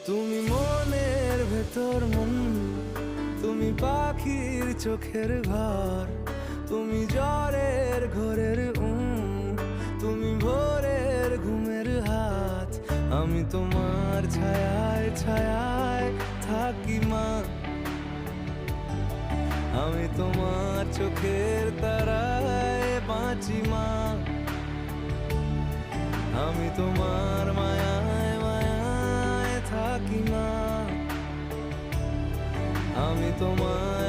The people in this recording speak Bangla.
তুমি মনের ভেতর মন, তুমি পাখির চোখের ঘর, তুমি জ্বরের ঘোরের তুমি ভোরের ঘুমের হাত। আমি তোমার ছায়ায় ছায়ায় থাকি মা, আমি তোমার চোখের তারায় বাঁচি মা, আমি তোমার মায়ায় মায়ায় থাকি মা, আমি তোমার